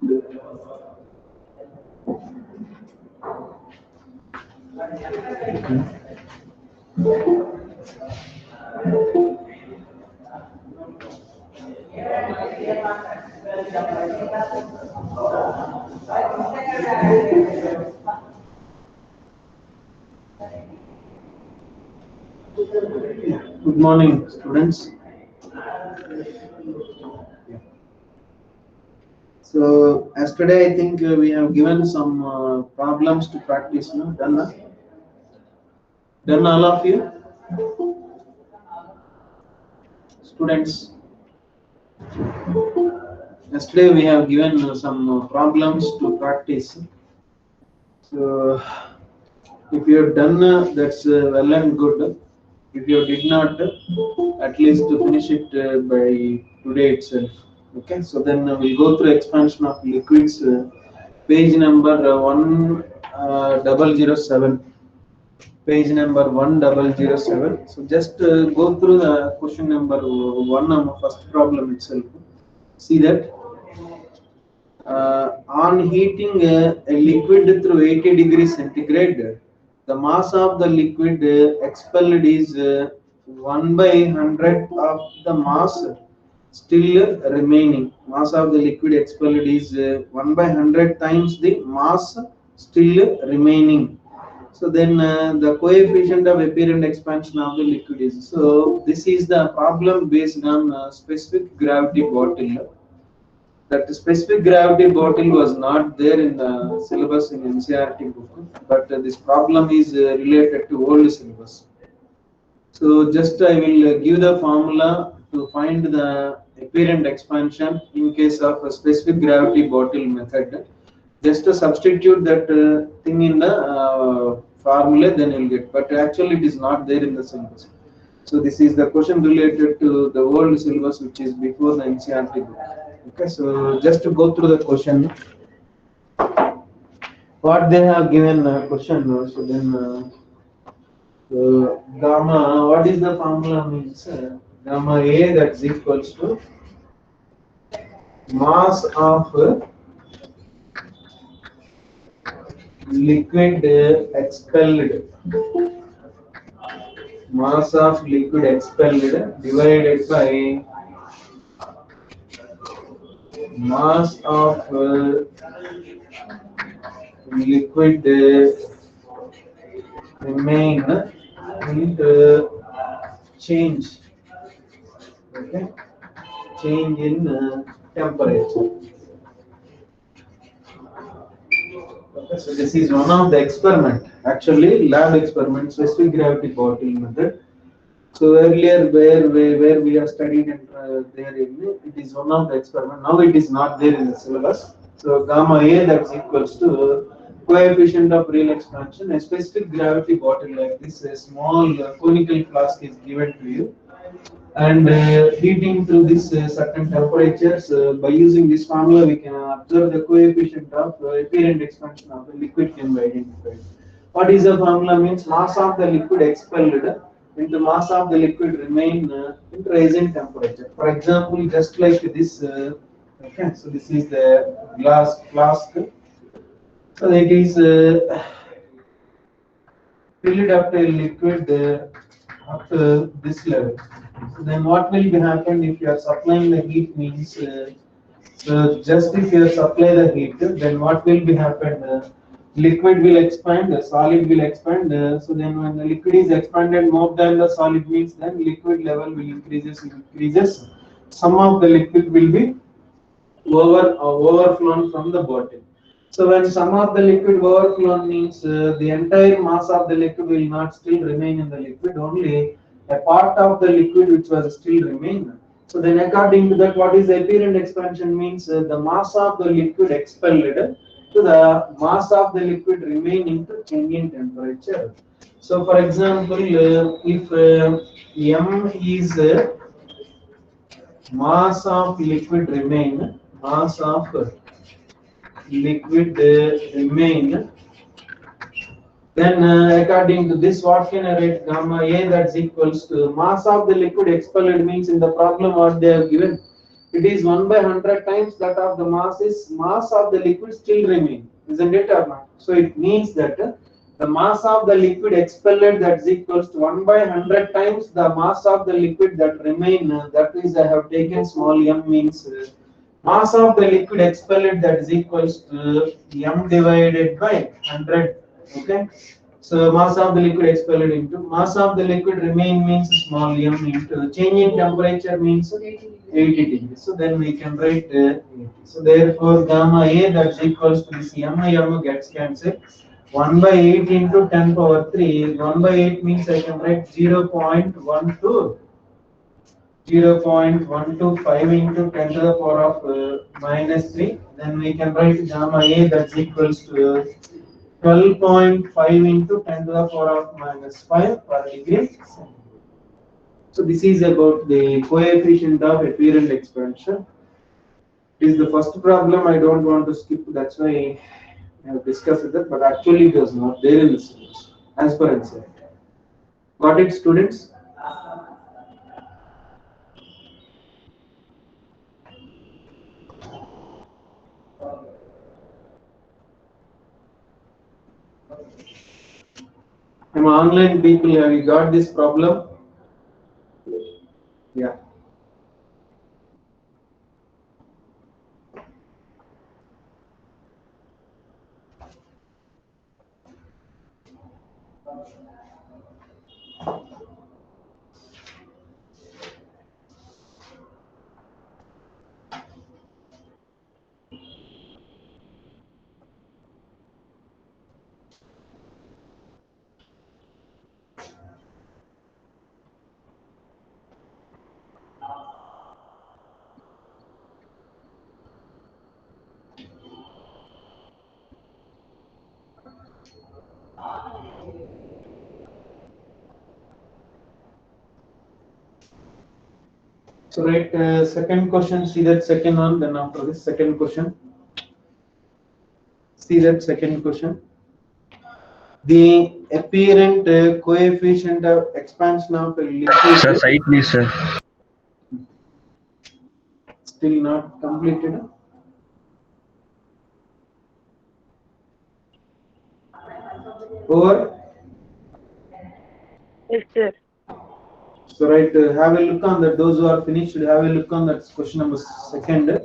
Good morning, students. So, yesterday I think we have given some problems to practice. No? Done, na? Done, all of you? Students. Yesterday we have given some problems to practice. So, if you have done, that's well and good. If you did not, at least to finish it by today itself. Okay, so then we'll go through expansion of liquids, page number 1007. Page number 1007. So just go through the question number one on the first problem itself. See that on heating a liquid through 80 degrees centigrade, the mass of the liquid expelled is 1 by 100 of the mass still remaining. Mass of the liquid expelled is 1 by 100 times the mass still remaining. So then the coefficient of apparent expansion of the liquid is. So this is the problem based on specific gravity bottle. That specific gravity bottle was not there in the syllabus in NCERT book, but this problem is related to old syllabus. So just I will give the formula to find the apparent expansion in case of a specific gravity bottle method. Just to substitute that thing in the formula, then you'll get. But actually, it is not there in the syllabus. So this is the question related to the old syllabus, which is before the NCERT book. Okay, so just to go through the question, what they have given question. So then. Gamma, what is the formula means? Gamma A, that's equals to mass of liquid expelled, mass of liquid expelled divided by mass of liquid remain with change, okay, change in temperature. Okay, so this is one of the experiment, actually lab experiment, specific gravity bottle method. So earlier where we are studying and there it is one of the experiment. Now it is not there in the syllabus. So gamma A, that's equals to coefficient of real expansion. A specific gravity bottle like this, a small conical flask is given to you, and heating through this certain temperatures. By using this formula, we can observe the coefficient of apparent expansion of the liquid can be identified. What is the formula? Means mass of the liquid expelled into mass of the liquid remain in rising temperature. For example, just like this. Okay, so this is the glass flask. So it is filled up to a liquid up to this level. So then what will be happen if you are supplying the heat means so just if you supply the heat, then what will be happen? Liquid will expand, the solid will expand. So then when the liquid is expanded more than the solid means then liquid level will increases. Some of the liquid will be overflown from the bottle. So when some of the liquid overflown means the entire mass of the liquid will not still remain in the liquid, only a part of the liquid which was still remain. So then according to that, what is apparent expansion means the mass of the liquid expelled to the mass of the liquid remaining to change in temperature. So for example, if M is mass of liquid remain, mass of liquid remain, then according to this, what can I write? Gamma A, that's equals to mass of the liquid expelled means in the problem what they have given. it is 1 by 100 times that of the mass is mass of the liquid still remain, isn't it or not? So it means that the mass of the liquid expelled that is equals to 1 by 100 times the mass of the liquid that remain. That is, I have taken small m means mass of the liquid expelled that is equals to m divided by 100. Okay. So mass of the liquid expelled into mass of the liquid remain means small m into change in temperature means 80 degrees. So then we can write 80. So therefore gamma A that's equals to this m gets cancelled. 1 by 8 into 10 power 3. 1 by 8 means I can write 0.12. 0.125 into 10 to the power of minus 3. Then we can write gamma A that's equals to 12.5 into 10 to the power of minus 5 per degree. So this is about the coefficient of apparent expansion. It is the first problem. I don't want to skip. That's why I have discussed it. But actually, it was not there in the syllabus as per NCERT. Got it, students? I'm online people. Have you got this problem? Yeah. So right, second question. See that second one. Then after this second question. See that second question. The apparent coefficient of expansion of a liquid. Sir, side please, sir. Still not completed. Over. Yes, sir. So right, have a look on that. Those who are finished, have a look on that question number second.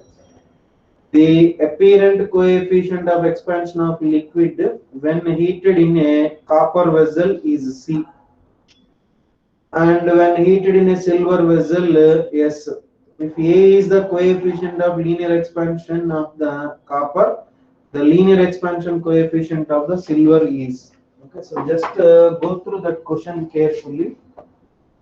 The apparent coefficient of expansion of liquid when heated in a copper vessel is C, and when heated in a silver vessel, S. If A is the coefficient of linear expansion of the copper, the linear expansion coefficient of the silver is. Okay, so just go through that question carefully.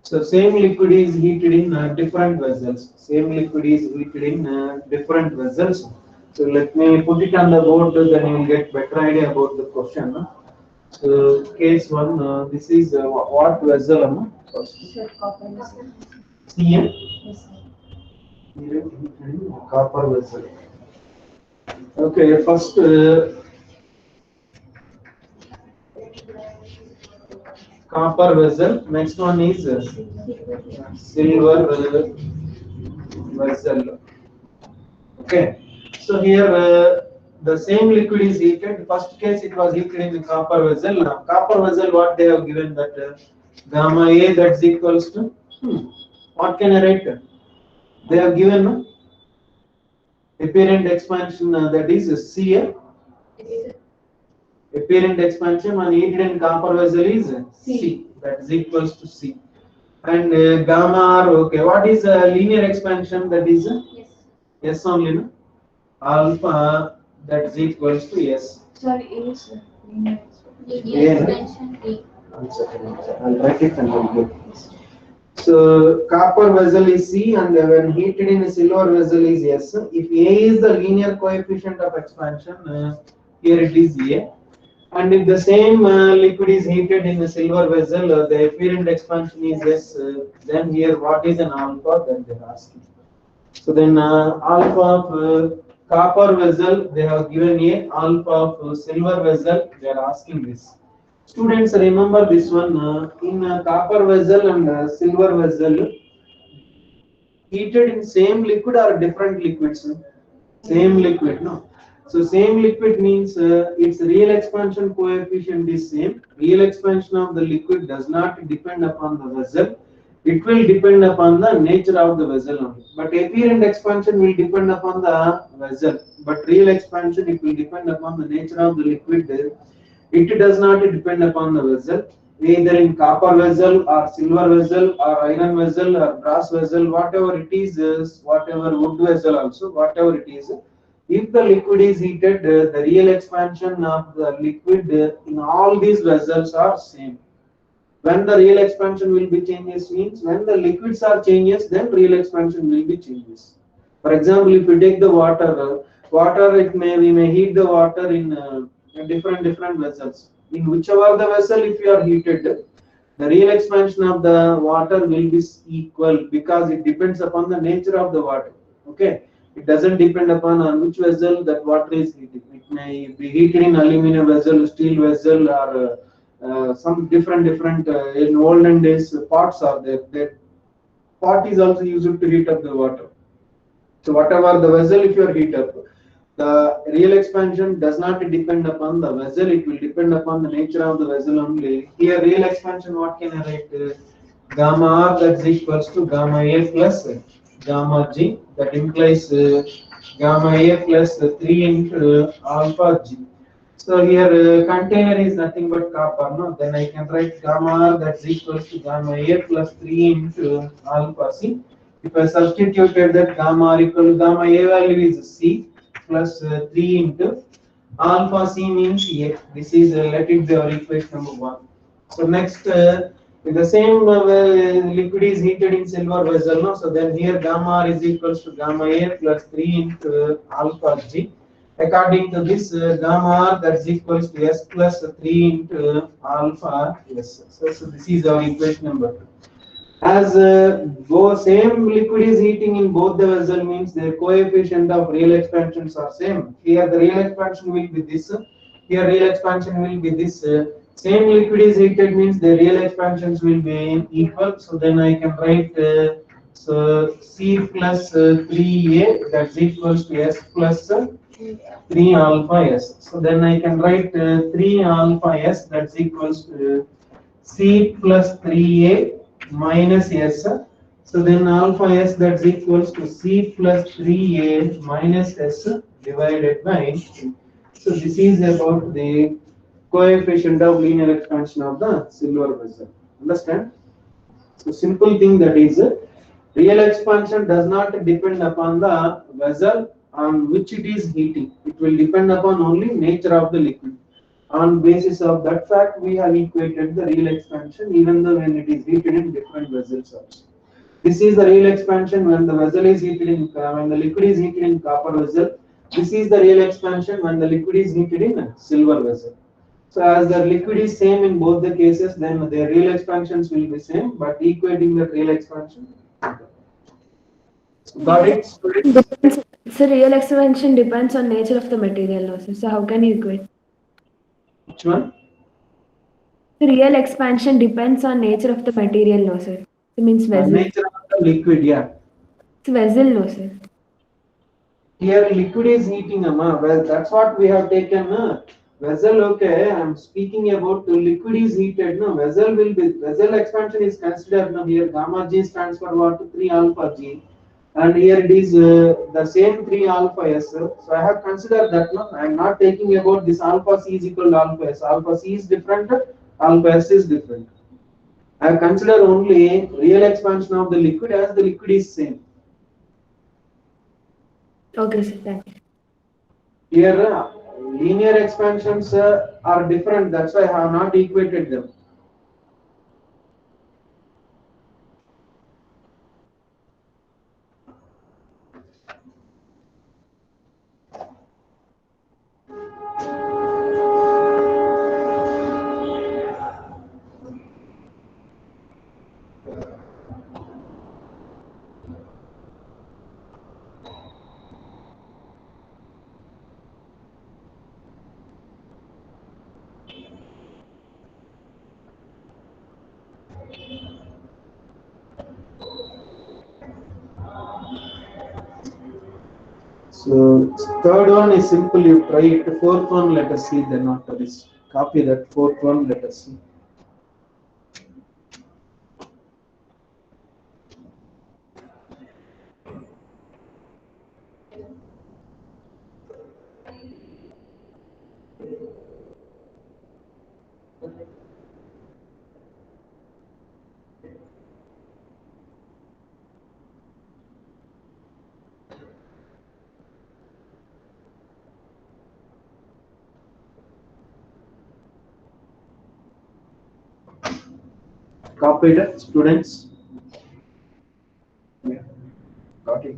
So same liquid is heated in different vessels. Same liquid is heated in different vessels. So let me put it on the board, then you will get better idea about the question. So case one, this is what vessel? CM. Copper vessel. Okay, first copper vessel. Next one is silver vessel. Okay, so here the same liquid is heated. First case it was heated in the copper vessel. Now copper vessel, what they have given that gamma A that's equals to what can I write? They have given apparent expansion that is CA. Apparent expansion on heated in copper vessel is C. That is equals to C. And gamma R. Okay, what is linear expansion? That is yes only. No? Alpha that is equals to S. Sorry, is linear expansion A. One second. I'll write it and I'll go. So copper vessel is C, and when heated in a silver vessel is S. If A is the linear coefficient of expansion, here it is A. And if the same liquid is heated in a silver vessel, the apparent expansion is S. Then here what is an alpha that they are asking. So then alpha of copper vessel they have given A, alpha of silver vessel they are asking this. Students, remember this one in copper vessel and silver vessel. heated in same liquid or different liquids? Same liquid, no? So same liquid means its real expansion coefficient is same. Real expansion of the liquid does not depend upon the vessel. It will depend upon the nature of the vessel only. But apparent expansion will depend upon the vessel. But real expansion, it will depend upon the nature of the liquid. It does not depend upon the vessel, either in copper vessel or silver vessel or iron vessel or brass vessel, whatever it is, whatever wood vessel also, whatever it is. If the liquid is heated, the real expansion of the liquid in all these vessels are same. When the real expansion will be changes means when the liquids are changes, then real expansion will be changes. For example, if we take the water, water it may we may heat the water in different vessels. In whichever the vessel, if you are heated, the real expansion of the water will be equal because it depends upon the nature of the water. Okay, it doesn't depend upon on which vessel that water is heated. It may be heated in aluminum vessel, steel vessel, or some different in olden days pots are there. That pot is also used to heat up the water. So whatever the vessel, if you are heat up, the real expansion does not depend upon the vessel. It will depend upon the nature of the vessel only. Here, real expansion, what can I write? Gamma R that is equals to gamma A plus gamma G. That implies gamma A plus 3 into alpha G. So here container is nothing but copper, no? Then I can write gamma R that's equals to gamma A plus 3 into alpha C. If I substituted that gamma R equal to gamma A value is C plus 3 into alpha C means A. This is let it be our equation number 1. So next, if the same liquid is heated in silver vessel, no? So then here gamma R is equals to gamma A plus 3 into alpha G. According to this, gamma R that's equals to S plus 3 into alpha S. So this is our equation number 2. As both same liquid is heating in both the vessel means their coefficient of real expansions are same. Here the real expansion will be this. Here real expansion will be this. Same liquid is heated means the real expansions will be equal. So then I can write so C plus 3A that's equals to S plus 3 alpha S. So then I can write 3 alpha S that's equals to C plus 3A minus S. So then alpha S that's equals to C plus 3A minus S divided by 2. So this is about the coefficient of linear expansion of the silver vessel. Understand? So simple thing that is real expansion does not depend upon the vessel on which it is heating. It will depend upon only nature of the liquid. On basis of that fact, we have equated the real expansion even though when it is heated in different vessels also. This is the real expansion when the vessel is heated in when the liquid is heated in copper vessel. This is the real expansion when the liquid is heated in a silver vessel. So as the liquid is same in both the cases, then their real expansions will be same, but equating the real expansion. Got Real it, expansion students? depends. So real expansion depends on nature of the material losses. So how can you equate? Which one? The real expansion depends on nature of the material losses. It means vessel. Nature of the liquid, yeah. It's vessel losses. Here liquid is heating, amma. Well, that's what we have taken. Vessel, okay. I'm speaking about the liquid is heated. No, vessel will be vessel expansion is considered. No, here gamma G stands for what? 3 alpha G, and here it is the same 3 alpha S. So I have considered that. No, I'm not taking about this alpha C is equal to alpha S. Alpha C is different. Alpha S is different. I have considered only real expansion of the liquid as the liquid is same. Okay, sir. Thank you. Here, linear expansions are different. That's why I have not equated them. So third one is simple, you try it. Fourth one, let us see. Then after this, copy that. Fourth one, let us see. Copy that, students. Yeah, got it.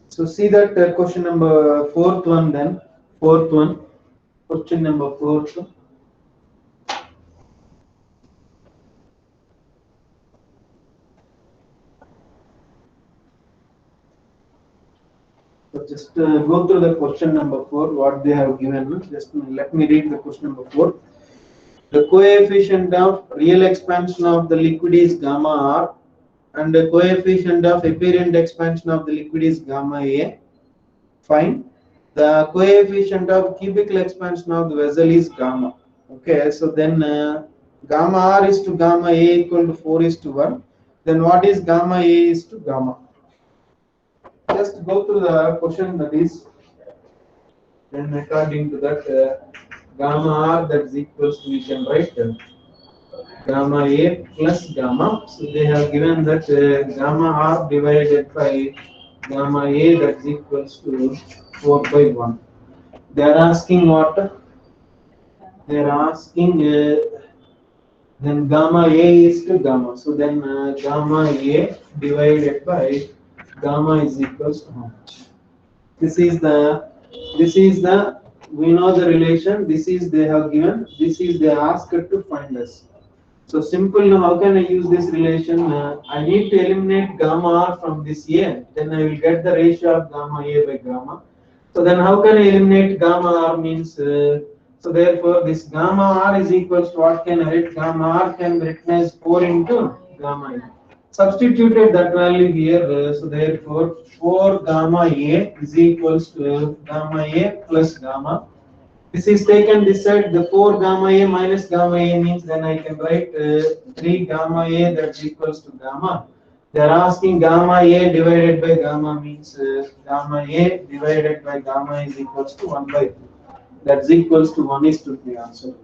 So see that question number fourth one then. Fourth one. Question number fourth. So just go through the question number 4, what they have given. Just let me read the question number 4. The coefficient of real expansion of the liquid is gamma R and the coefficient of apparent expansion of the liquid is gamma A. Fine. The coefficient of cubical expansion of the vessel is gamma. Okay, so then gamma R is to gamma A equal to 4 is to 1. Then what is gamma A is to gamma? Just go through the question that is. Then according to that, gamma R that is equals to, we can write gamma A plus gamma. So they have given that gamma R divided by gamma A that is equals to 4 by 1. They are asking what? They are asking then gamma A is to gamma. So then gamma A divided by gamma is equals to how much? This is the we know the relation. This is they have given. This is they asked to find us. So simple. Now how can I use this relation? I need to eliminate gamma R from this A. Then I will get the ratio of gamma A by gamma. So then how can I eliminate gamma R means? So therefore this gamma R is equals to what can I write? Gamma R can be written as 4 into gamma A. Substituted that value here, so therefore 4 gamma A is equals to gamma A plus gamma. This is taken this side, the 4 gamma A minus gamma A means then I can write 3 gamma A that's equals to gamma. They are asking gamma A divided by gamma means gamma A divided by gamma is equals to 1 by 2. That's equals to 1 is to the answer.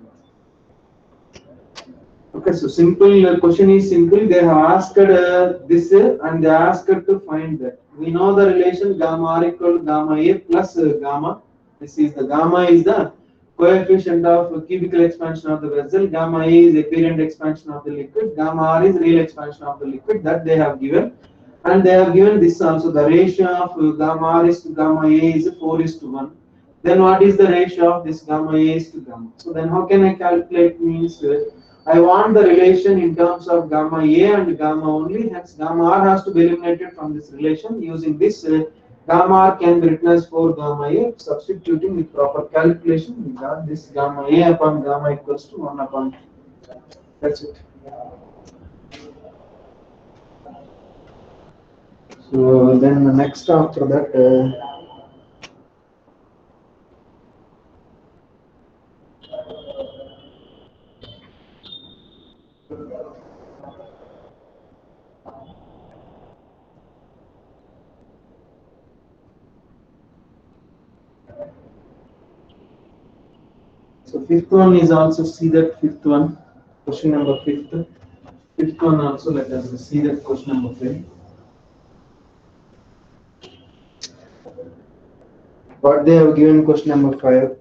Okay, so simple question is simple. They have asked this and they asked to find that. We know the relation gamma R equal to gamma A plus gamma. This is the gamma is the coefficient of cubical expansion of the vessel. Gamma A is apparent expansion of the liquid. Gamma R is real expansion of the liquid that they have given. And they have given this also. The ratio of gamma R is to gamma A is 4 is to 1. Then what is the ratio of this gamma A is to gamma? So then how can I calculate means I want the relation in terms of gamma A and gamma only. Hence, gamma R has to be eliminated from this relation. Using this, gamma R can be written as 4 gamma A. Substituting with proper calculation, we got this gamma A upon gamma equals to 1 upon 2. That's it. So then the next after that. So fifth one is also see that fifth one, question number fifth. Fifth one also let us see that question number 5. What they have given question number 5.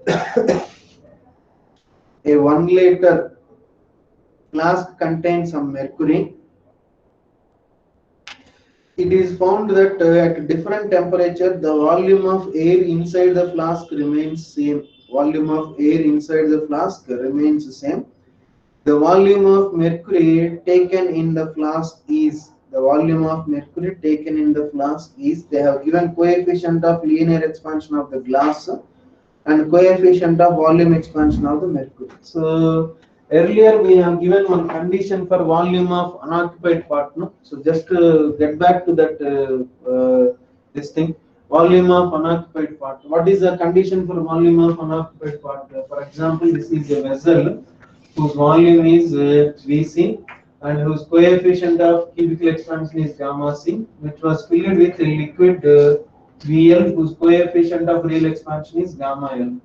A 1 liter flask contains some mercury. It is found that at different temperature the volume of air inside the flask remains same. Volume of air inside the flask remains the same. The volume of mercury taken in the flask is they have given coefficient of linear expansion of the glass and coefficient of volume expansion of the mercury. So earlier we have given one condition for volume of unoccupied part. No? So just get back to that this thing. volume of unoccupied part. What is the condition for volume of unoccupied part? For example, this is a vessel whose volume is Vc and whose coefficient of cubical expansion is gamma c, which was filled with a liquid Vl whose coefficient of real expansion is gamma L.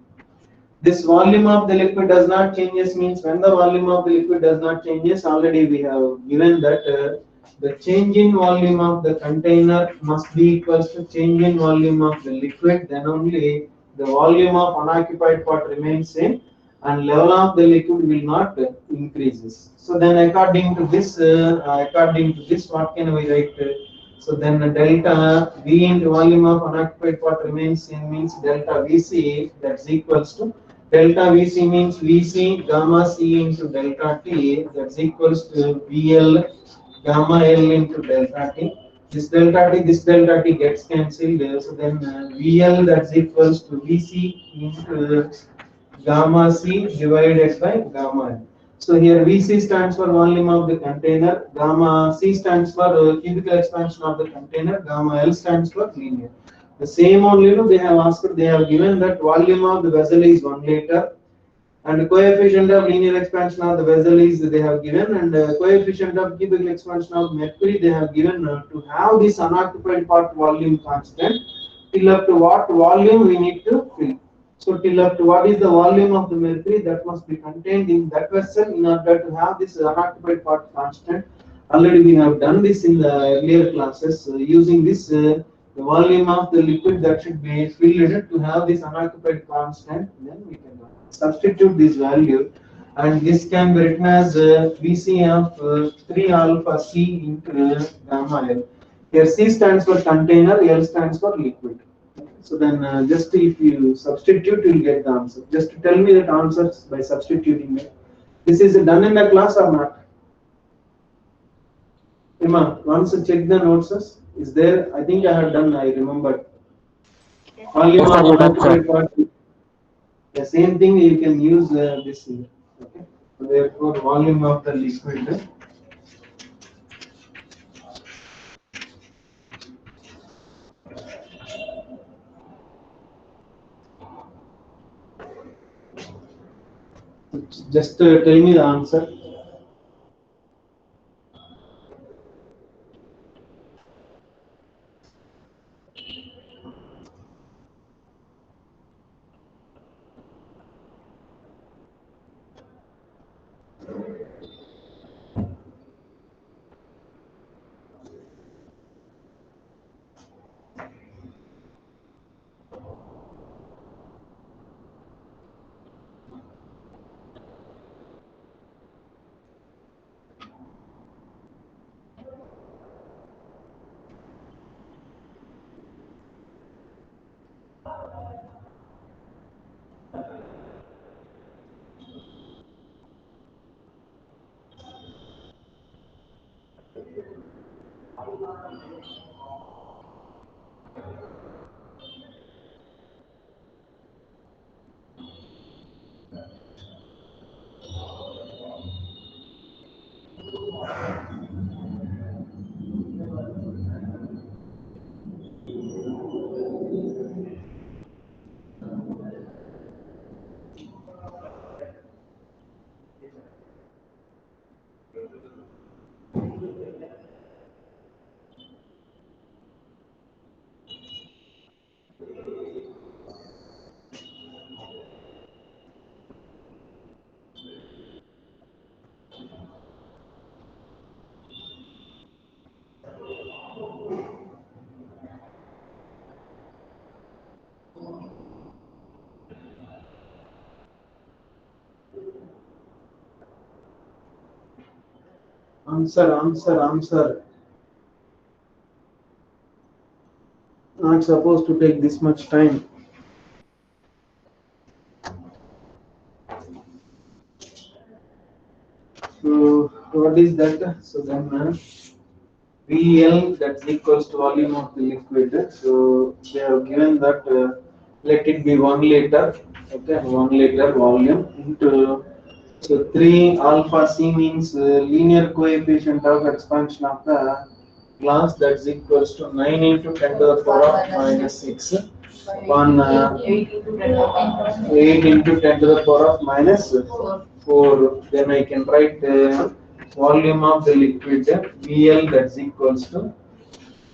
This volume of the liquid does not changes means when the volume of the liquid does not changes, already we have given that the change in volume of the container must be equals to change in volume of the liquid, then only the volume of unoccupied part remains same and level of the liquid will not increases. So then according to this what can we write? So then delta V into volume of unoccupied part remains same means delta Vc that's equals to delta Vc means Vc gamma c into delta T that's equals to VL gamma L into delta T. This delta T gets cancelled. So then VL that's equals to Vc into gamma c divided by gamma L. So here Vc stands for volume of the container, gamma c stands for cubical expansion of the container, gamma L stands for linear. The same only, they have asked, they have given that volume of the vessel is 1 liter and the coefficient of linear expansion of the vessel is they have given, and coefficient of cubical expansion of mercury they have given. To have this unoccupied part volume constant, till up to what volume we need to fill. So till up to what is the volume of the mercury that must be contained in that vessel in order to have this unoccupied part constant. Already we have done this in the earlier classes using this the volume of the liquid that should be filled to have this unoccupied constant. Then we can substitute this value, and this can be written as Vc of 3 alpha c into gamma L. Here C stands for container, L stands for liquid. So then just if you substitute, you will get the answer. Just tell me the answers by substituting it. This is done in the class or not? Emma, once check the notes. Is there? I think I have done. I remember. Volume of unoccupied part. The same thing you can use this here. Okay. So therefore, volume of the liquid. Just tell me the answer. Answer. Not supposed to take this much time. So what is that? So then VL that's equals to volume of the liquid. So they have given that let it be 1 liter. Okay, 1 liter volume into so 3 alpha c means linear coefficient of expansion of the glass, that's equals to 9 into 10 to the power of minus 6 upon 8 into 10 to 8 into 10 to the power of minus 4. Then I can write volume of the liquid VL, that's equals to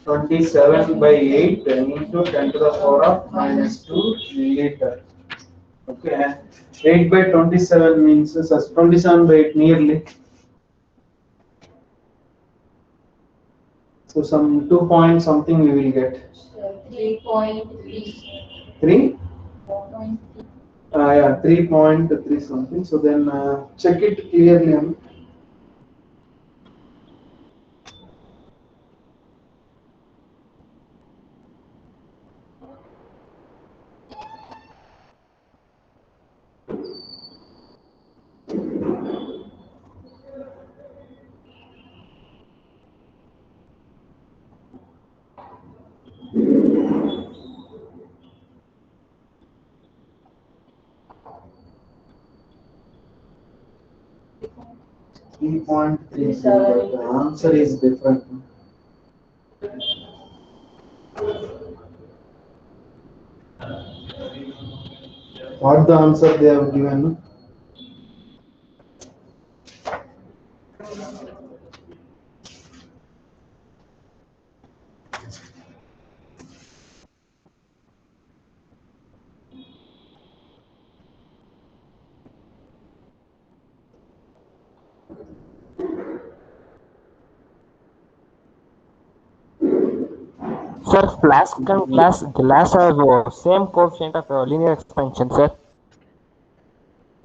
27 by 8 into 10 to the power of minus 2 liter. Okay, 8 by 27 means 27 by 8 nearly. So some 2 point something we will get. 3.3. 3? 4.3. Yeah, 3.3 something. So then check it clearly. 3.3, but the answer is different. What the answer they have given? Sir, flask and glass have same coefficient of linear expansion, sir.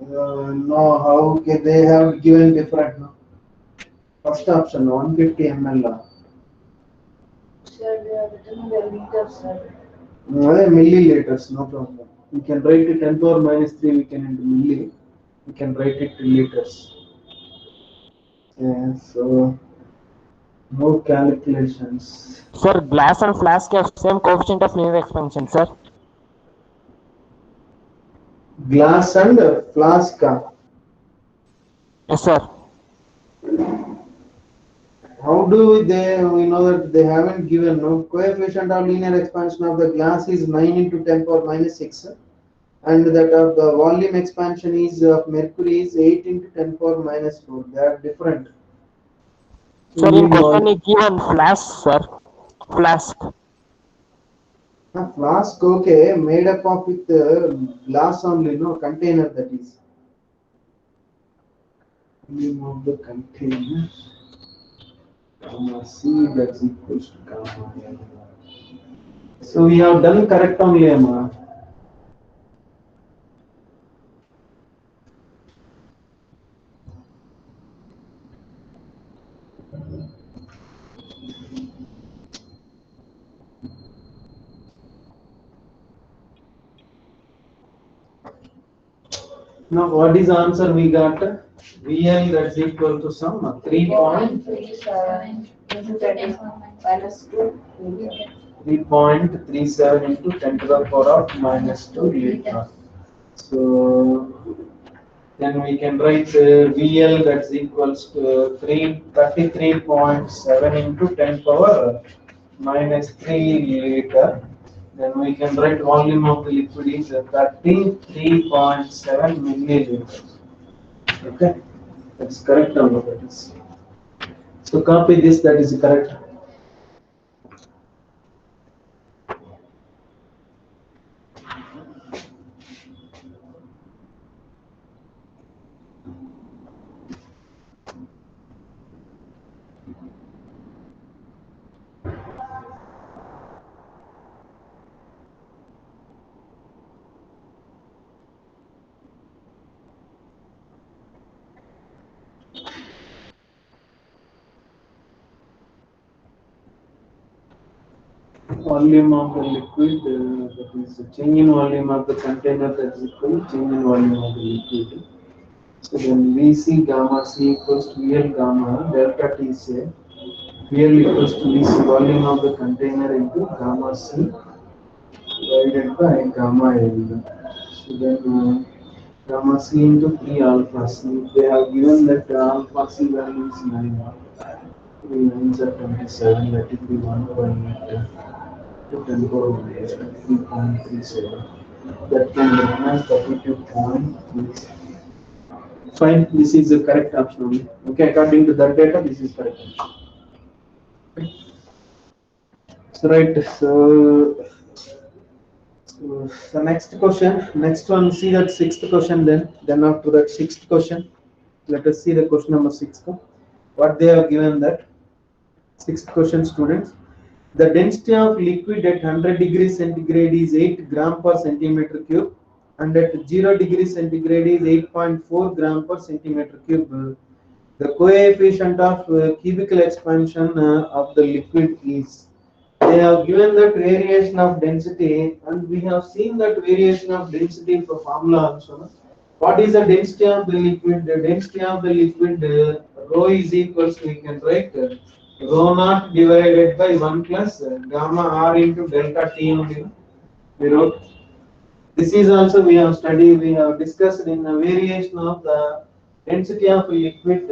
No, how okay, they have given different. No? First option 150 ml. Sir, they are written in the liters, sir. Milliliters, no problem. We can write it 10 power minus 3, we can into milli. We can write it in liters. Yeah, so no calculations. Sir, glass and flask have same coefficient of linear expansion, sir. Glass and flask. Yes, sir. How do we know that they haven't given no coefficient of linear expansion of the glass is 9 into 10 power minus 6, and that of the volume expansion is of mercury is 8 into 10 power minus 4. They are different. Sir, in question is given flask, sir. Flask. Flask, okay, made up of with glass only, no container, that is. Volume of the container. Gamma C, that's equals to gamma L. So we have done correct only, Amma. Now what is the answer we got? VL, that's equal to some 3.37 into 10 minus 2 liter. 3.37 into 10 to the power of minus 2 liter. So then we can write VL, that's equals to 33.7 into 10 power minus 3 liter. Then we can write volume of the liquid is 33.7 milliliters. Okay, that's correct number, that is. So copy this, that is correct. Volume of the liquid, that is the change in volume of the container, that is equal to change in volume of the liquid. So then VC gamma C equals to VL gamma delta T say VL equals to VC volume of the container into gamma C divided by gamma L. So then gamma C into 3 alpha C. They have given that alpha C value is 9. 3 nines are 27, let it be 1 by 8 to 10 power minus 23.37. That can be written as 32.3. Fine, this is the correct option only. Okay, according to that data, this is correct option. So, right, so the next one, see that sixth question then after that sixth question, let us see the question number 6. What they have given that sixth question, students. The density of liquid at 100 degrees centigrade is 8 gram per centimeter cube and at 0 degrees centigrade is 8.4 gram per centimeter cube. The coefficient of cubical expansion of the liquid is. They have given that variation of density, and we have seen that variation of density for formula also. What is the density of the liquid? The density of the liquid rho is equals to, we can write rho naught divided by 1 plus gamma r into delta T only. We wrote. This is also we have studied, we have discussed in the variation of the density of a liquid,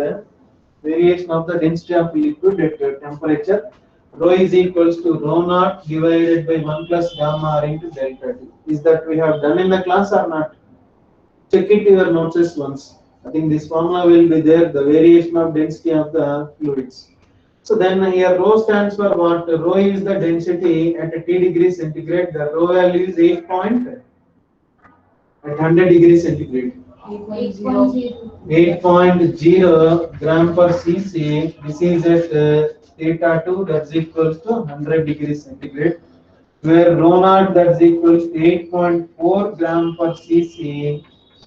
variation of the density of a liquid at temperature. Rho is equals to rho naught divided by 1 plus gamma r into delta T. Is that we have done in the class or not? Check it in your notes once. I think this formula will be there, the variation of density of the fluids. So then here rho stands for what? Rho is the density at T degrees centigrade. The rho value is 8 point at 100 degrees centigrade. 8.0 gram per cc. This is at theta 2, that's equals to 100 degrees centigrade. Where rho naught, that's equals to 8.4 gram per cc.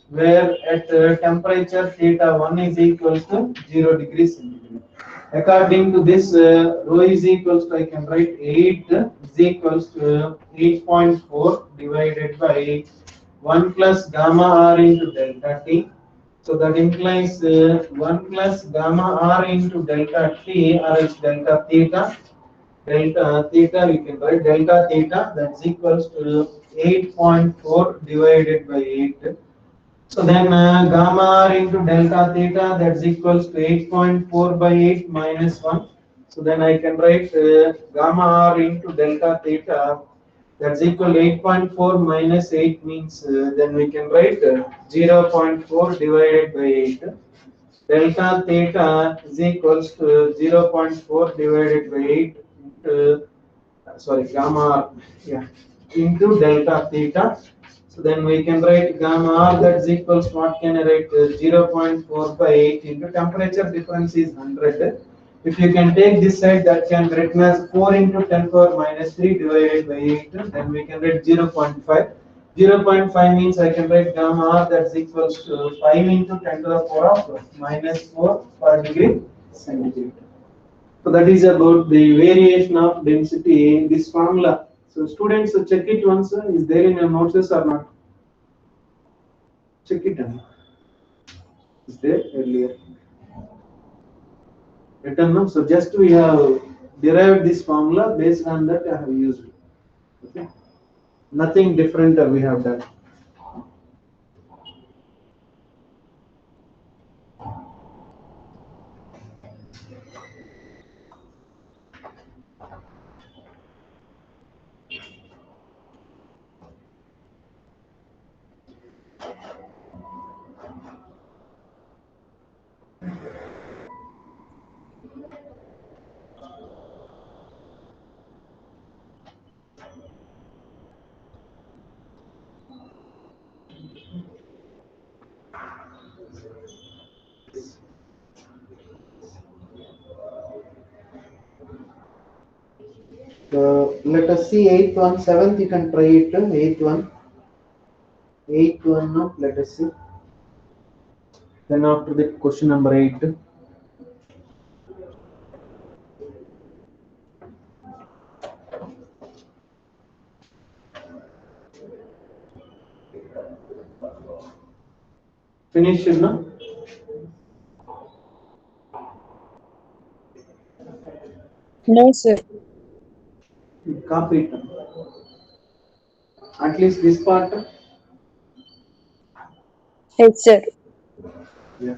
Where at temperature theta 1 is equals to 0 degrees centigrade. According to this, rho is equals to, I can write 8 is equals to 8.4 divided by 1 plus gamma r into delta t. So that implies 1 plus gamma r into delta t or else delta theta. Delta theta, we can write delta theta, that's equals to 8.4 divided by 8. So then gamma r into delta theta, that's equals to 8.4 by 8 minus 1. So then I can write gamma r into delta theta, that's equal to 8.4 minus 8 means then we can write 0.4 divided by 8. Delta theta is equals to 0.4 divided by 8 into, sorry, gamma r, yeah, into delta theta. So then we can write gamma r, that's equals, what can I write, 0.4 by 8 into temperature difference is 100. If you can take this side, that can be written as 4 into 10 power minus 3 divided by 8, then we can write 0.5. 0.5 means I can write gamma r, that's equals to 5 into 10 to the power of minus 4 per degree centigrade. So that is about the variation of density in this formula. So students, check it once. Is there in your notes or not? Check it on. Is there earlier? Written no? So just we have derived this formula, based on that I have used it. Okay. Nothing different we have done. So let us see eighth one, seventh you can try it. Eighth one, no, let us see. Then after that question number 8. Finish it, no? No, sir. Copy it. At least this part. Yes, sir. Yeah.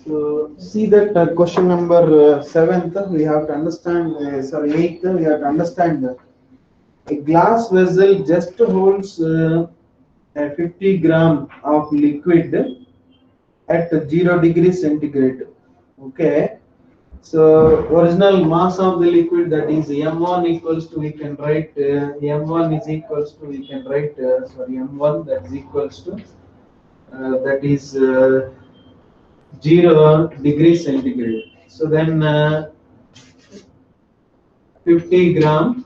So see that question number 7th, we have to understand, sorry, 8th, we have to understand a glass vessel just holds a 50 gram of liquid at 0 degrees centigrade. Okay. So original mass of the liquid, that is M1 equals to, we can write M1 is equals to, we can write sorry, M1 that is equals to that is 0 degrees centigrade. So then 50 gram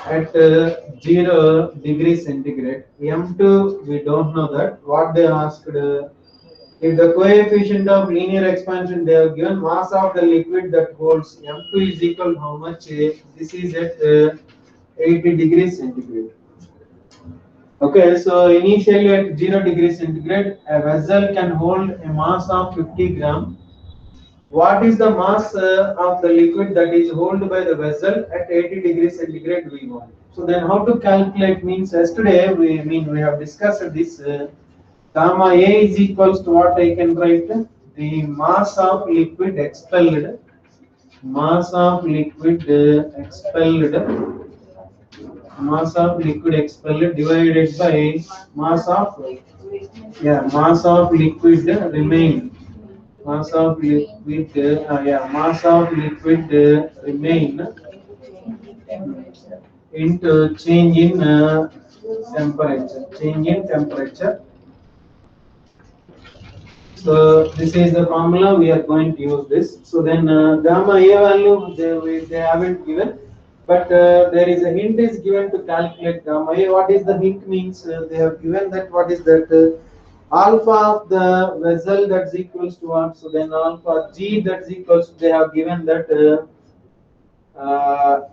at 0 degrees centigrade. M2 we don't know that. What they asked, if the coefficient of linear expansion, they have given mass of the liquid that holds M2 is equal to how much? This is at 80 degrees centigrade. Okay, so initially at 0 degrees centigrade, a vessel can hold a mass of 50 gram. What is the mass of the liquid that is held by the vessel at 80 degrees centigrade we want? So then how to calculate means, yesterday we have discussed this gamma A is equals to what I can write? The mass of liquid expelled, mass of liquid expelled, mass of liquid expelled divided by mass of, mass of liquid remain. Mass of liquid, mass of liquid remain into change in temperature. Change in temperature. So this is the formula we are going to use this. So then gamma A value they haven't given, but there is a hint is given to calculate gamma A. What is the hint means? They have given that what is that alpha of the vessel that's equals to what? So then alpha G that's equals to, they have given that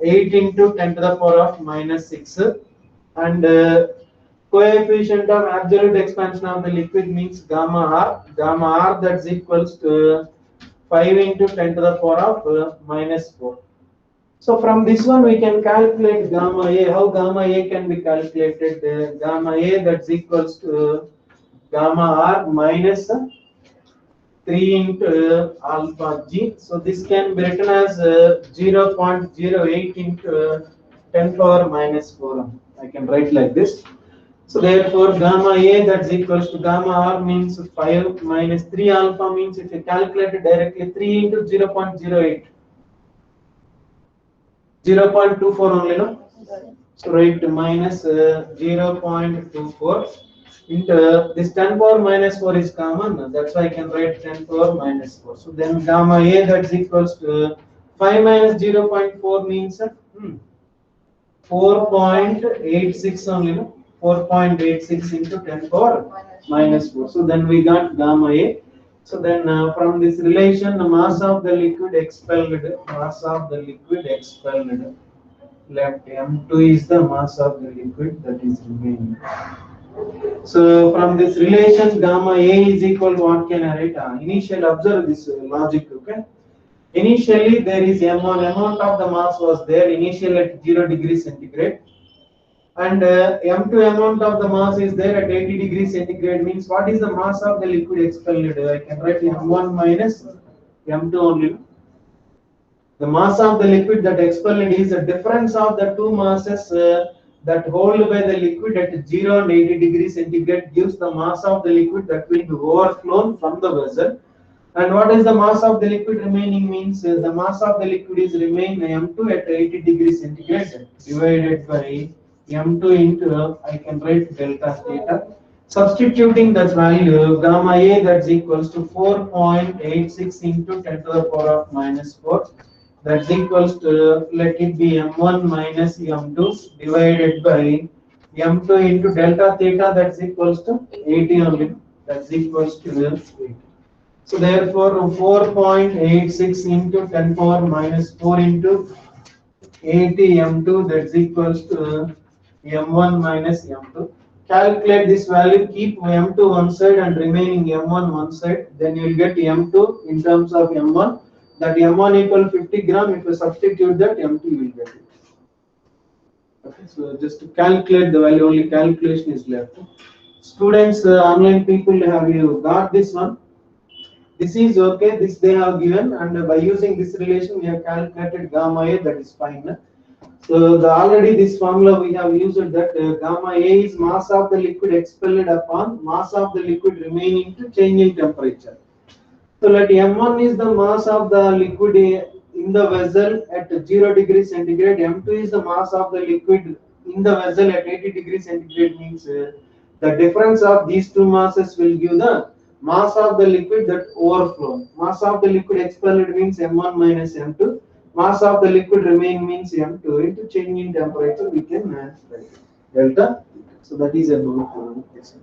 8 into 10 to the power of minus 6, and coefficient of absolute expansion of the liquid means gamma r that's equals to 5 into 10 to the power of minus 4. So from this one we can calculate gamma A. How gamma A can be calculated? Gamma A that's equals to gamma r minus 3 into alpha g. So this can be written as 0.08 into 10 power minus 4. I can write like this. So therefore gamma A that's equals to gamma r means 5 minus 3 alpha means, if you calculate it directly, 3 into 0.08. 0.24 only, no? So write minus 0.24 into this 10 power minus 4 is common, that's why I can write 10 power minus 4. So then gamma A that's equals to 5 minus 0.4 means 4.86 only, no? 4.86 into 10 power minus 4. So then we got gamma A. So then from this relation, the mass of the liquid expelled, mass of the liquid expelled, left M2 is the mass of the liquid that is remaining. So from this relation, gamma A is equal to what can I write? Initially, observe this logic, okay? Initially, there is M1, amount of the mass was there initially at 0 degrees centigrade, and M2 amount of the mass is there at 80 degrees centigrade. Means what is the mass of the liquid expelled? I can write M1 minus M2 only. The mass of the liquid that expelled is the difference of the two masses that hold by the liquid at 0 and 80 degrees centigrade gives the mass of the liquid that will be overflown from the vessel. And what is the mass of the liquid remaining means the mass of the liquid is remain M2 at 80 degrees centigrade divided by M2 into, I can write delta theta. Substituting that value, gamma A that's equals to 4.86 into 10 to the power of minus 4. That's equals to, let it be M1 minus M2 divided by M2 into delta theta, that's equals to 80 only. That's equals to 80. So therefore 4.86 into 10 power minus 4 into 80 M2, that's equals to M1 minus M2. Calculate this value, keep M2 one side and remaining M1 one side, then you will get M2 in terms of M1. That M1 equal 50 gram, if you substitute that, M2 you will get it. Okay, so just to calculate the value, only calculation is left. Students, online people, have you got this one? This is okay, this they have given, and by using this relation we have calculated gamma A, that is fine. So already this formula we have used that gamma A is mass of the liquid expelled upon mass of the liquid remaining to change in temperature. So let M1 is the mass of the liquid in the vessel at 0 degrees centigrade, M2 is the mass of the liquid in the vessel at 80 degrees centigrade, means the difference of these two masses will give the mass of the liquid that overflown. Mass of the liquid expelled means M1 minus M2. Mass of the liquid remain means M2 into change in temperature we can write delta. So that is about this.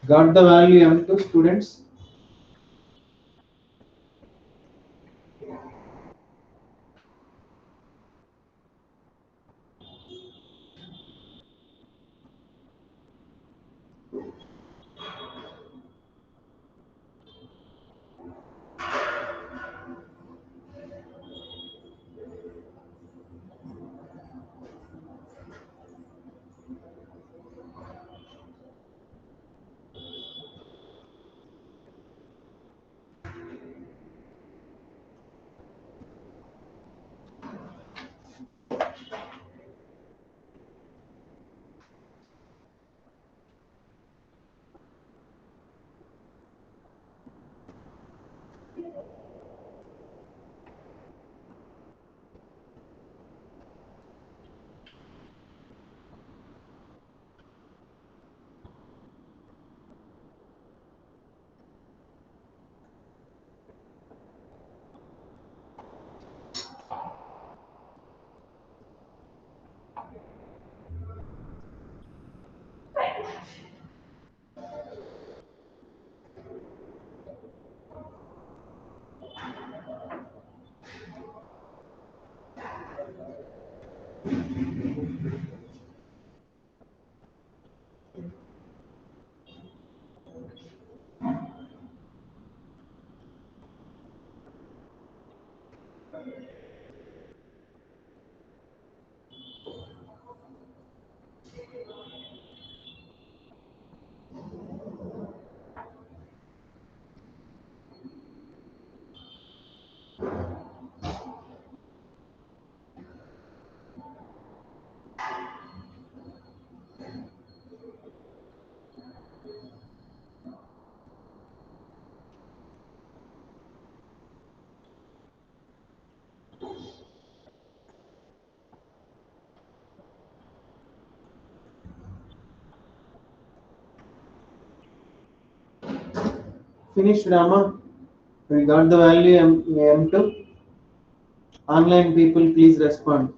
Got the value M2, students? Finished, Rama? We got the value M2. Online people, please respond.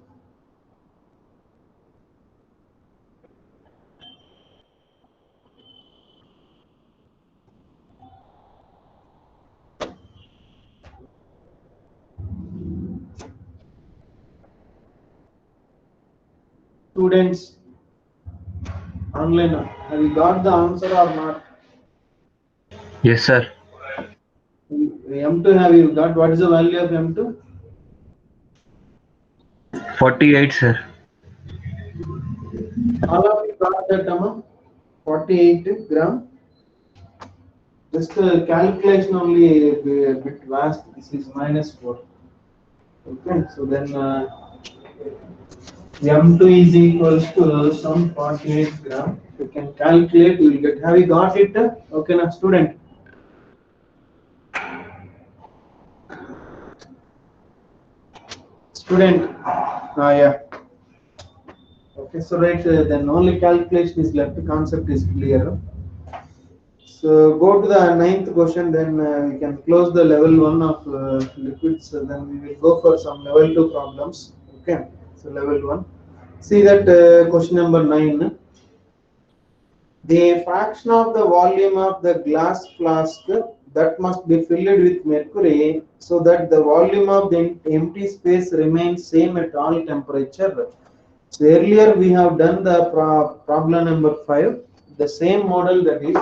Students, online, have you got the answer or not? Yes, sir. M2 have you got? What is the value of M2? 48, sir. All of you got that, Amma? 48 gram. Just calculation only a bit vast. This is -4. Okay, so then M2 is equals to some 48 gram. You can calculate, you will get. Have you got it? Okay, now student. Student, yeah. Okay, so right, then only calculation is left. Concept is clear. So go to the ninth question. Then we can close the level one of liquids. Then we will go for some level two problems. Okay, so level one. See that question number 9. The fraction of the volume of the glass flask that must be filled with mercury so that the volume of the empty space remains same at all temperature. So earlier we have done the problem number 5, the same model, that is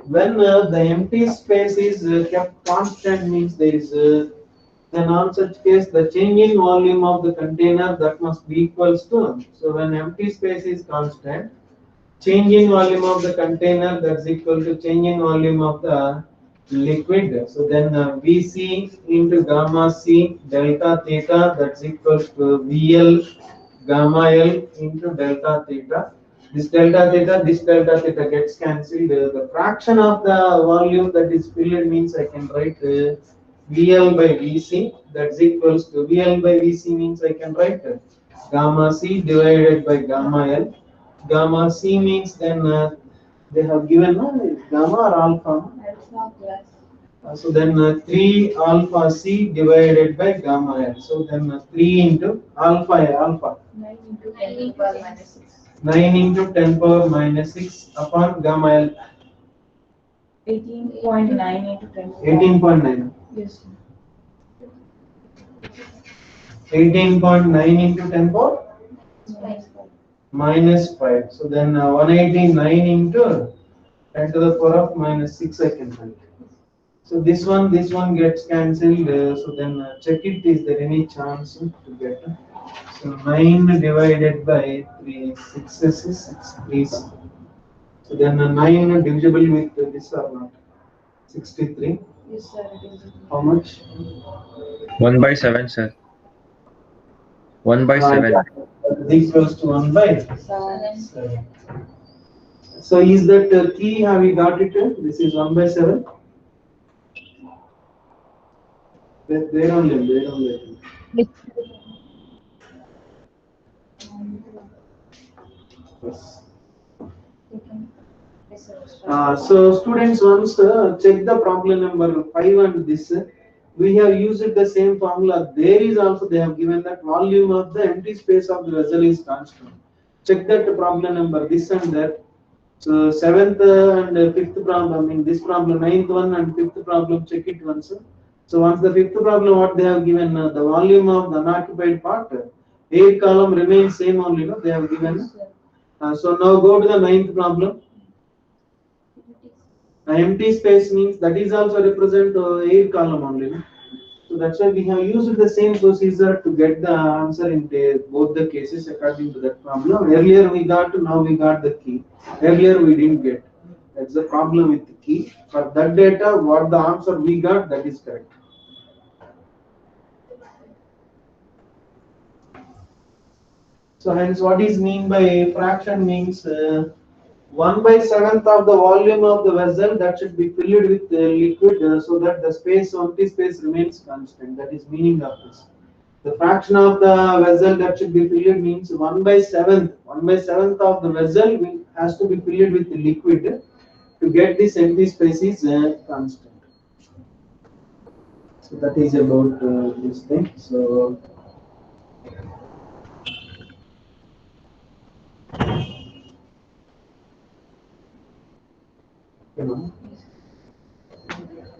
when the empty space is kept constant means there is then on such case the change in volume of the container that must be equals to, so when empty space is constant, change in volume of the container that's equal to change in volume of the liquid. So then Vc into gamma c delta theta that's equal to Vl gamma L into delta theta. This delta theta gets cancelled. The fraction of the volume that is filled means I can write VL by Vc, that's equals to VL by Vc means I can write gamma c divided by gamma L. Gamma c means then they have given gamma or alpha. Alpha plus So then 3 alpha c divided by gamma L. So then 3 into alpha 9 into 10 to the power minus 6. 9 into 10 power minus 6 upon gamma L 18.9 into 10 to the power. 18.9. Yes. 18.9 into 10 power Minus 5. minus 5. So then 189 into 10 to the power of minus 6 I can write. So this one gets cancelled. So then check it. Is there any chance to get? So 9 divided by 3, 6 is 6, 3. So then 9 divisible with this or not? 63. Yes, sir. It is. How much? 1 by 7, sir. 1 by 7. This equals to 1 by 7. So is that key? Have you got it? This is 1 by 7. Where only. Yes. Yes, sir. So students, once check the problem number 5 and this. We have used the same formula. There is also they have given that volume of the empty space of the vessel is constant. Check that problem number this and that. So 7th and 5th problem, I mean this problem 9th one and 5th problem, check it once. So once the 5th problem, what they have given, the volume of the unoccupied part, air column remains same only, no? They have given. So now go to the 9th problem. Empty space means that is also represent air column only. No? So that's why we have used the same procedure to get the answer in both the cases according to that problem. Earlier we got, now we got the key. Earlier we didn't get. That's the problem with the key. For that data, what the answer we got, that is correct. So hence what is mean by fraction means 1 by 7th of the volume of the vessel that should be filled with liquid so that the space, empty space remains constant. That is meaning of this. The fraction of the vessel that should be filled means 1 by 7th. 1 by 7th of the vessel has to be filled with liquid to get this empty space is constant. So that is about this thing. So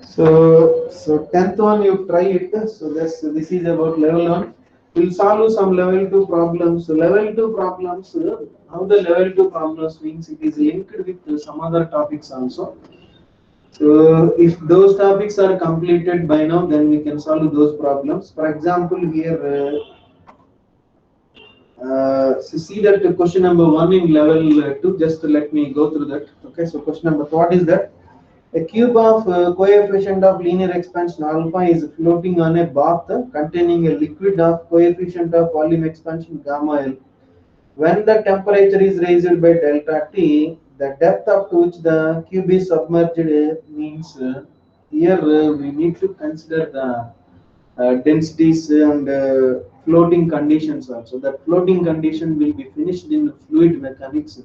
So 10th one you try it. So this is about level 1. We'll solve some level 2 problems. So level 2 problems, how the level 2 problems means it is linked with some other topics also. So if those topics are completed by now, then we can solve those problems. For example, here so see that question number 1 in level 2. Just let me go through that. Okay, so question number, what is that? A cube of coefficient of linear expansion alpha is floating on a bath containing a liquid of coefficient of volume expansion gamma L. When the temperature is raised by delta T, the depth up to which the cube is submerged means here we need to consider the densities and floating conditions also. That floating condition will be finished in fluid mechanics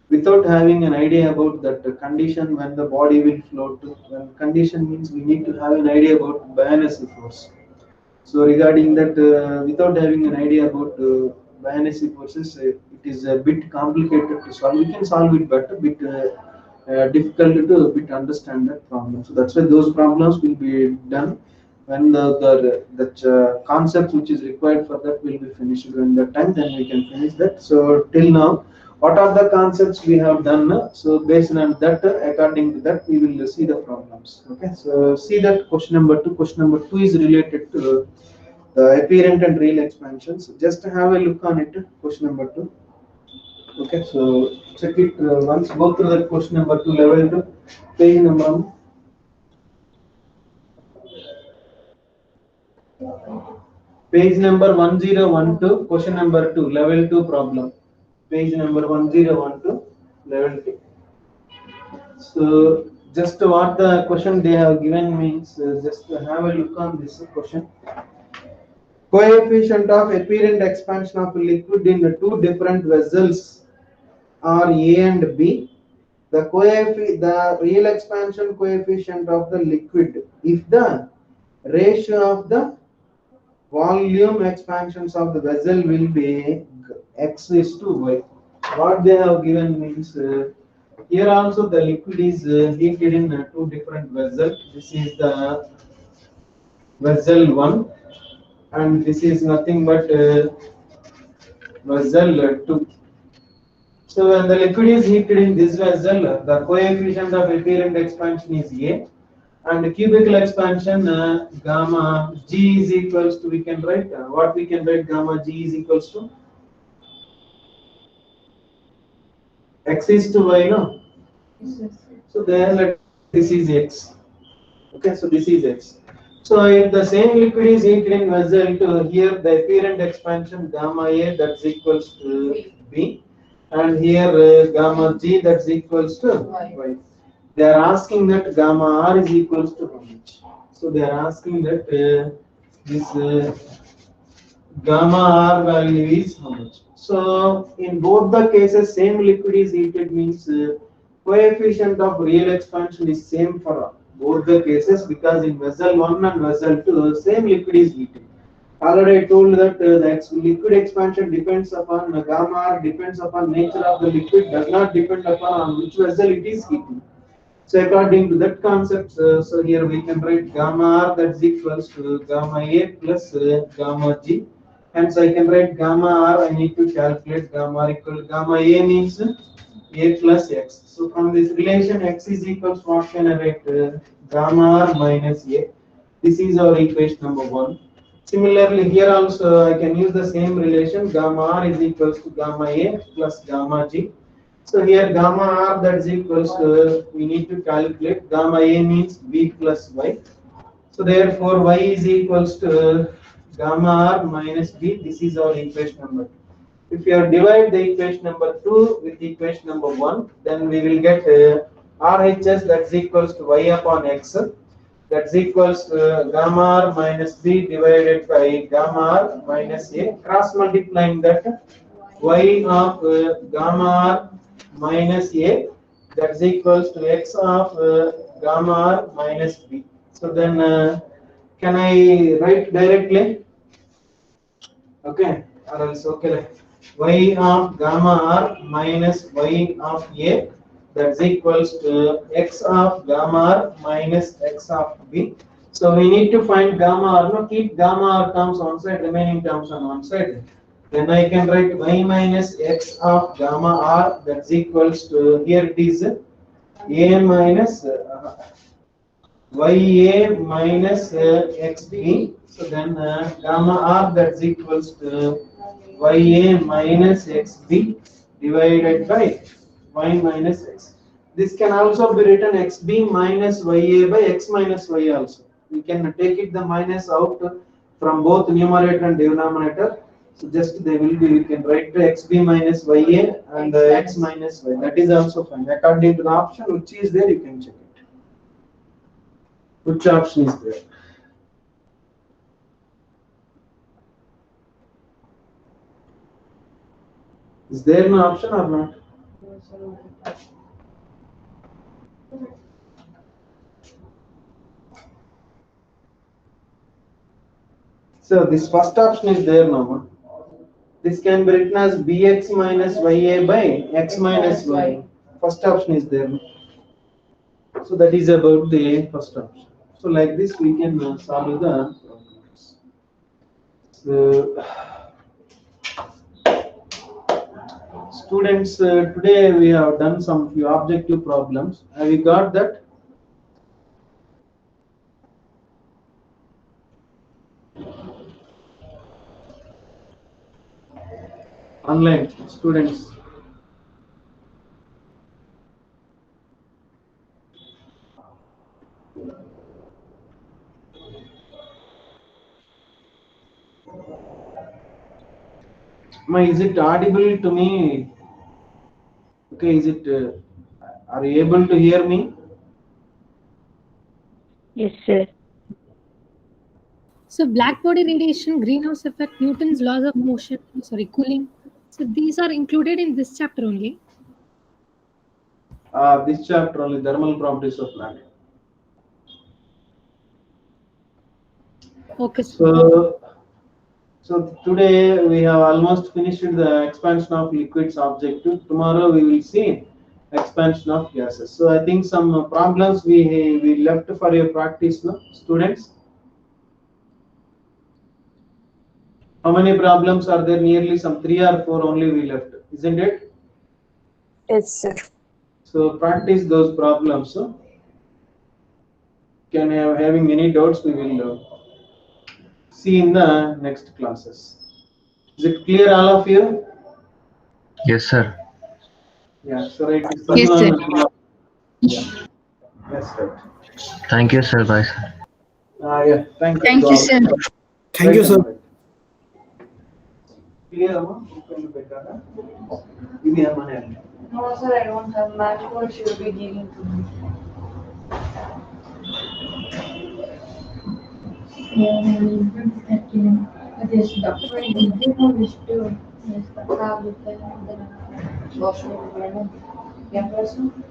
without having an idea about that condition when the body will float. When condition means we need to have an idea about buoyancy force. So regarding that, without having an idea about buoyancy forces, it is a bit complicated to solve. We can solve it, but a bit difficult to a bit understand that problem. So that's why those problems will be done when the concept which is required for that will be finished during that time. Then we can finish that. So till now, what are the concepts we have done? So based on that, according to that, we will see the problems. Okay. So see that question number two. Question number two is related to apparent and real expansions. Just have a look on it. Question number two. Okay, so check it once. Go through that question number two, level two, page number. Page number 1012, question number 2, level 2 problem. Page number 1012, level 2. So, just what the question they have given means, just have a look on this question. Coefficient of apparent expansion of liquid in the two different vessels are A and B. The real expansion coefficient of the liquid, if the ratio of the volume expansions of the vessel will be x is to y. What they have given means here also the liquid is heated in two different vessels. This is the vessel 1 and this is nothing but vessel 2. So when the liquid is heated in this vessel, the coefficient of apparent expansion is A. And the cubical expansion gamma g is equals to, we can write what we can write, gamma g is equals to x is to y, no? So there, this is x. Okay, so this is x. So if the same liquid is heated in vessel to, here the apparent expansion gamma a, that's equals to b, and here gamma g, that's equals to y. They are asking that gamma r is equals to how much? So they are asking that this gamma r value is how much? So in both the cases, same liquid is heated means coefficient of real expansion is same for both the cases, because in vessel 1 and vessel 2, same liquid is heated. Already I told that the liquid expansion depends upon gamma r, depends upon nature of the liquid, does not depend upon on which vessel it is heating. So according to that concept, so here we can write gamma r, that's equals to gamma a plus gamma g. Hence I can write gamma r, I need to calculate gamma r equal to gamma a means a plus x. So from this relation x is equals to what can I write? Gamma r minus a. This is our equation number 1. Similarly here also I can use the same relation, gamma r is equals to gamma a plus gamma g. So here gamma r, that's equals to, we need to calculate gamma a means b plus y. So therefore y is equals to gamma r minus b. This is our equation number 2. If you divide the equation number 2 with equation number 1, then we will get RHS, that's equals to y upon x. That's equals to gamma r minus b divided by gamma r minus a. Cross multiplying that, y of gamma r minus a, that's equals to x of gamma r minus b. So then can I write directly? Okay, or else okay, y of gamma r minus y of a, that's equals to x of gamma r minus x of b. So we need to find gamma r, no, keep gamma r terms on side, remaining terms on one side. Then I can write y minus x of gamma r, that's equals to, here it is a minus ya minus xb. So then gamma r, that's equals to ya minus xb divided by y minus x. This can also be written xb minus ya by x minus y also. We can take it the minus out from both numerator and denominator. So just they will be, we can write the xb minus ya and x minus y. That is also fine. According to the option which is there, you can check it. Which option is there? Is there no option or not? So this first option is there now. This can be written as bx minus ya by x minus y. First option is there. So that is about the first option. So like this we can solve the problems. So students, today we have done some few objective problems. Have you got that? Online students. Is it audible to me? Okay, is it? Are you able to hear me? Yes, sir. So black body radiation, greenhouse effect, Newton's laws of motion, cooling. So these are included in this chapter only. This chapter only thermal properties of planet. Okay. So today we have almost finished the expansion of liquids objective. Tomorrow we will see expansion of gases. So I think some problems we left for your practice, no, students. How many problems are there? Nearly some 3 or 4 only we left, isn't it? Yes, sir. So practice those problems. So can have having any doubts we will see in the next classes. Is it clear, all of you? Yes, sir. Yeah. So right. Yes, sir. Yeah. Yes, right. Thank you, sir. Bye, sir. Yeah. Thank you. Thank you, sir. Thank you, sir. Clear, Amma? Give me a minute. No, sir, I don't have match ball. She will be giving to me. This doctor wish to have with the washroom. Yeah, person.